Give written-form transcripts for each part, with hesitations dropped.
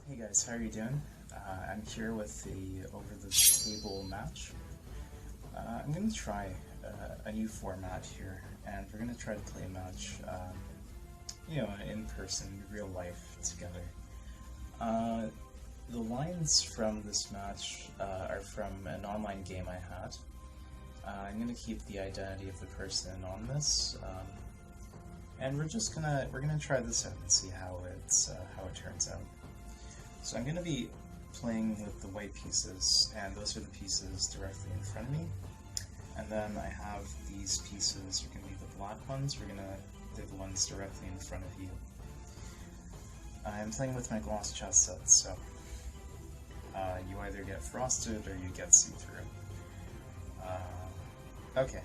Hey guys, how are you doing? I'm here with the over-the-table match. I'm going to try a new format here, and we're going to try to play a match, in person, real life, together. The lines from this match are from an online game I had. I'm going to keep the identity of the person anonymous, and we're gonna try this out and see how it turns out. So I'm going to be playing with the white pieces, and those are the pieces directly in front of me. And then I have these pieces are going to be the black ones. They're the ones directly in front of you. I'm playing with my gloss chess set, so you either get frosted or you get see-through. Okay.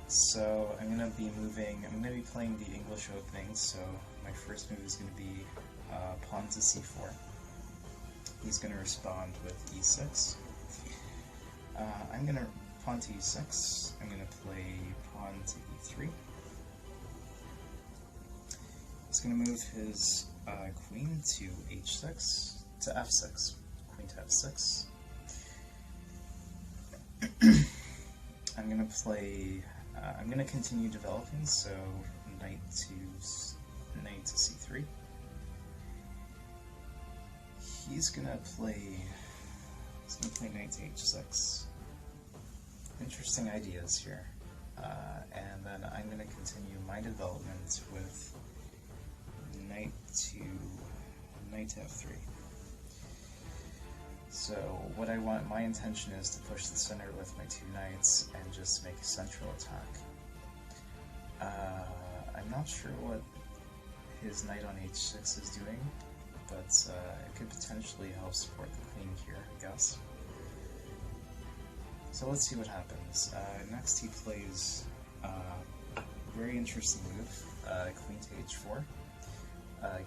So I'm going to be playing the English opening, so my first move is going to be pawn to c4. He's going to respond with e6. I'm going to pawn to e6. I'm going to play pawn to e3. He's going to move his queen to h6, to f6. Queen to f6. I'm going to continue developing, so knight to c3. He's gonna play knight to h6. Interesting ideas here. And then I'm gonna continue my development with knight to f3. So what my intention is to push the center with my two knights and just make a central attack. I'm not sure what his knight on h6 is doing, but it could potentially help support the queen here, I guess. So let's see what happens. Next he plays a very interesting move, queen to h4,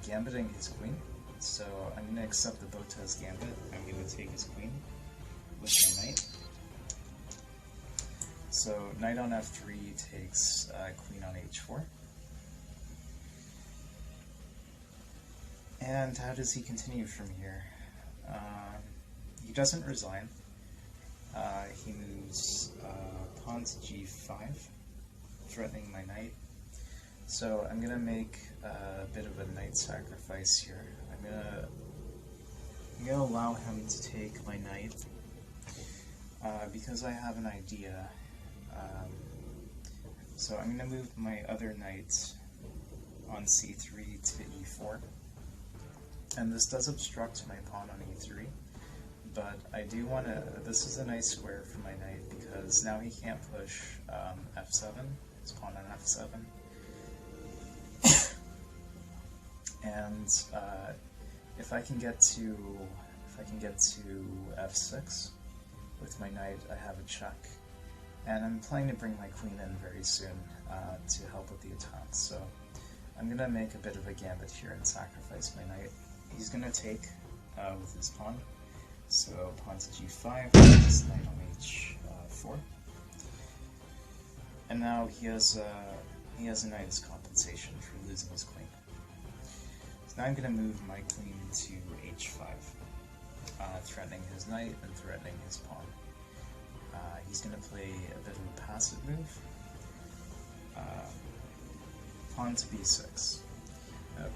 gambiting his queen. So I'm going to accept the Botez gambit. I'm going to take his queen with my knight. So knight on f3 takes queen on h4. And how does he continue from here? He doesn't resign. He moves pawn to g5, threatening my knight. So I'm going to make a bit of a knight sacrifice here. I'm going to allow him to take my knight because I have an idea. So I'm going to move my other knight on c3 to e4. And this does obstruct my pawn on e3, but I do want to, this is a nice square for my knight because now he can't push f7, his pawn on f7. And if I can get to f6 with my knight, I have a check. And I'm planning to bring my queen in very soon to help with the attack. So I'm going to make a bit of a gambit here and sacrifice my knight. He's going to take with his pawn. So pawn to g5, his knight on h4. And now he has a knight as compensation for losing his queen. So now I'm going to move my queen to h5, threatening his knight and threatening his pawn. He's going to play a bit of a passive move. Pawn to b6.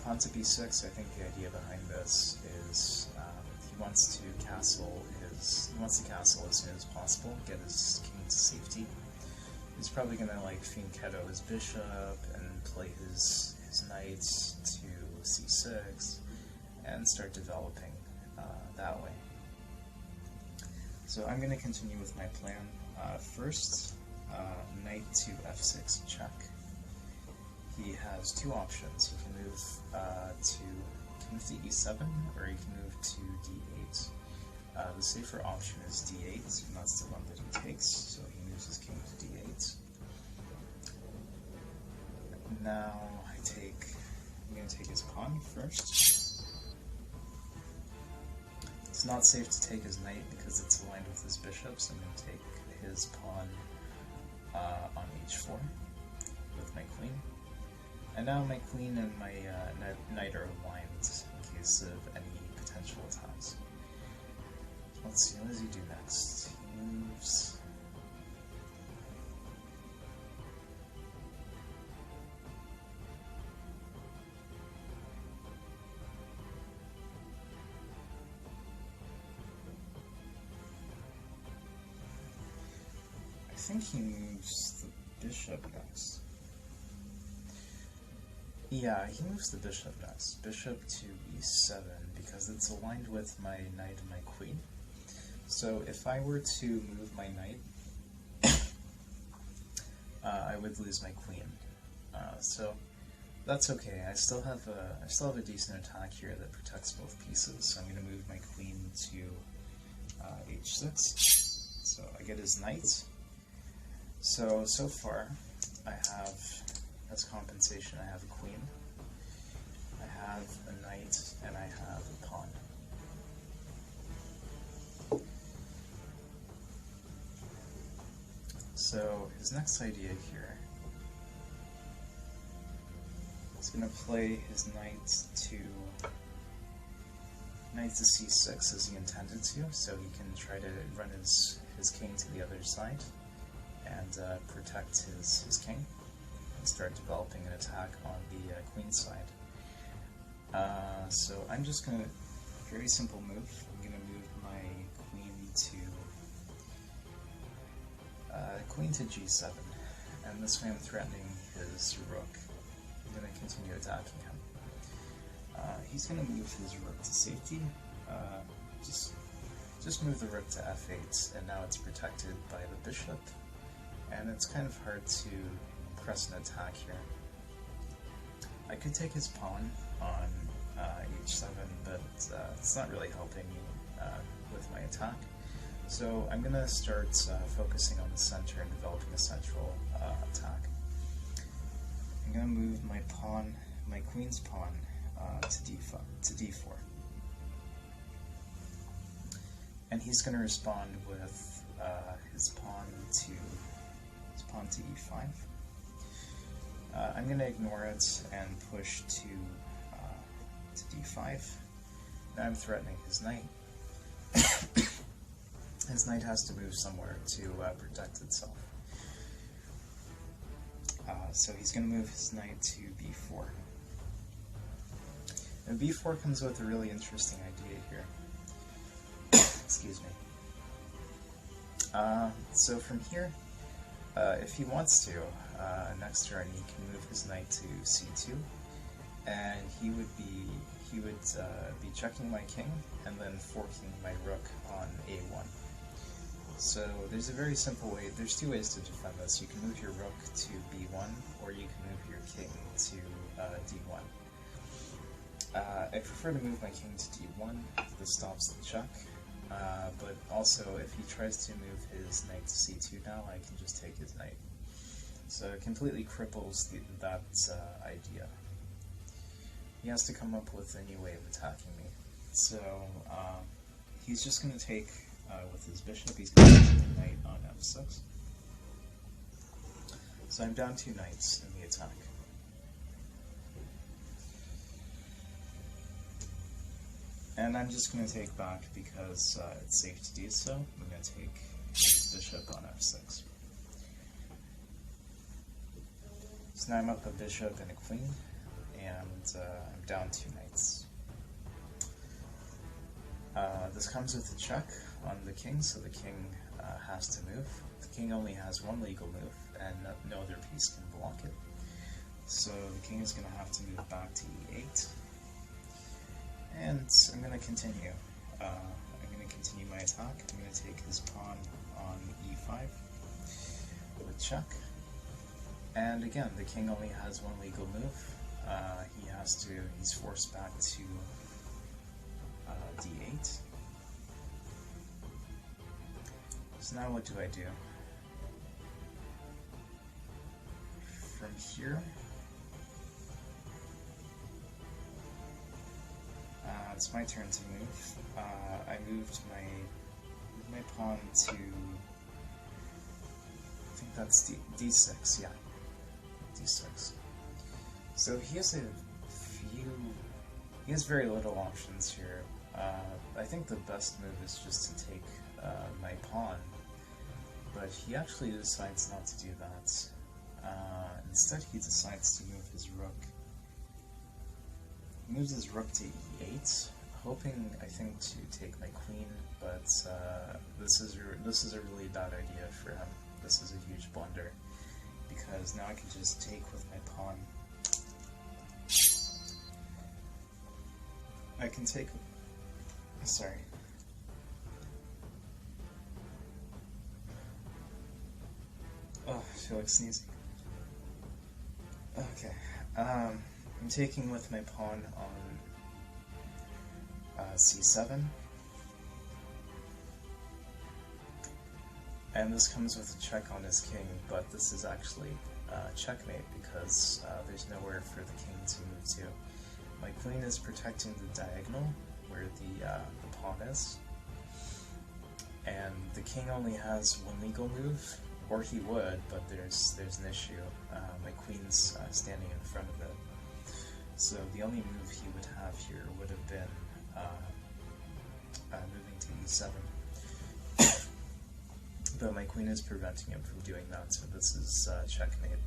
Pawn to b6, I think the idea behind this is he wants to castle as soon as possible, get his king to safety. He's probably going to fianchetto his bishop and play his knight to c6 and start developing that way. So I'm going to continue with my plan. First, knight to f6 check. He has two options. He can move to e7, or he can move to d8. The safer option is d8, and that's the one that he takes, so he moves his king to d8. Now I'm going to take his pawn first. It's not safe to take his knight because it's aligned with his bishop, so I'm going to take his pawn on h4 with my queen. And now my queen and my knight are aligned in case of any potential attacks. Let's see, what does he do next? He moves... I think he moves the bishop next. Yeah, he moves the bishop next. Bishop to e7, because it's aligned with my knight and my queen. So if I were to move my knight, I would lose my queen. So that's okay. I still have a decent attack here that protects both pieces. So I'm going to move my queen to h6. So I get his knight. So far, I have, as compensation, I have a queen, I have a knight, and I have a pawn. So his next idea here is going to play his knight to c6 as he intended to, so he can try to run his king to the other side and protect his king and start developing an attack on the queen side. So I'm just going to, very simple move, I'm going to move my queen to g7, and this way I'm threatening his rook. I'm going to continue attacking him. He's going to move his rook to safety, just move the rook to f8, and now it's protected by the bishop. And it's kind of hard to press an attack here. I could take his pawn on h7, but it's not really helping me with my attack. So I'm going to start focusing on the center and developing a central attack. I'm going to move my queen's pawn to d4. And he's going to respond with his pawn to e5. I'm going to ignore it and push to d5. Now I'm threatening his knight. His knight has to move somewhere to protect itself. So he's going to move his knight to b4. And b4 comes with a really interesting idea here. Excuse me. So from here, if he wants to, next turn he can move his knight to c2, and he would be checking my king and then forking my rook on a1. So there's a very simple way. There's two ways to defend this. You can move your rook to b1, or you can move your king to d1. I prefer to move my king to d1. This stops the check. But also, if he tries to move his knight to c2 now, I can just take his knight. So it completely cripples that idea. He has to come up with a new way of attacking me. So he's just going to take, with his bishop, he's going to take the knight on f6. So I'm down 2 knights in the attack. And I'm just going to take back because it's safe to do so. I'm going to take his bishop on f6. So now I'm up a bishop and a queen, and I'm down 2 knights. This comes with a check on the king, so the king has to move. The king only has one legal move, and no other piece can block it. So the king is going to have to move back to e8. And I'm going to continue. I'm going to continue my attack. I'm going to take his pawn on e5 with check. And again, the king only has one legal move. He's forced back to d8. So now what do I do? From here, it's my turn to move. I moved my pawn to, I think that's d6, yeah, d6. So he has very little options here. I think the best move is just to take my pawn, but he actually decides not to do that. Instead, he decides to move his rook. He moves his rook to e8, hoping, I think, to take my queen, but this is a really bad idea for him. This is a huge blunder, because now I can just take with my pawn. I can take... Sorry. Oh, I feel like sneezing. Okay. I'm taking with my pawn on c7. And this comes with a check on his king, but this is actually checkmate because there's nowhere for the king to move to. My queen is protecting the diagonal where the pawn is, and the king only has one legal move, or he would, but there's an issue. My queen's standing in front of it, so the only move he would have here would have been moving to e7. But my queen is preventing him from doing that, so this is checkmate.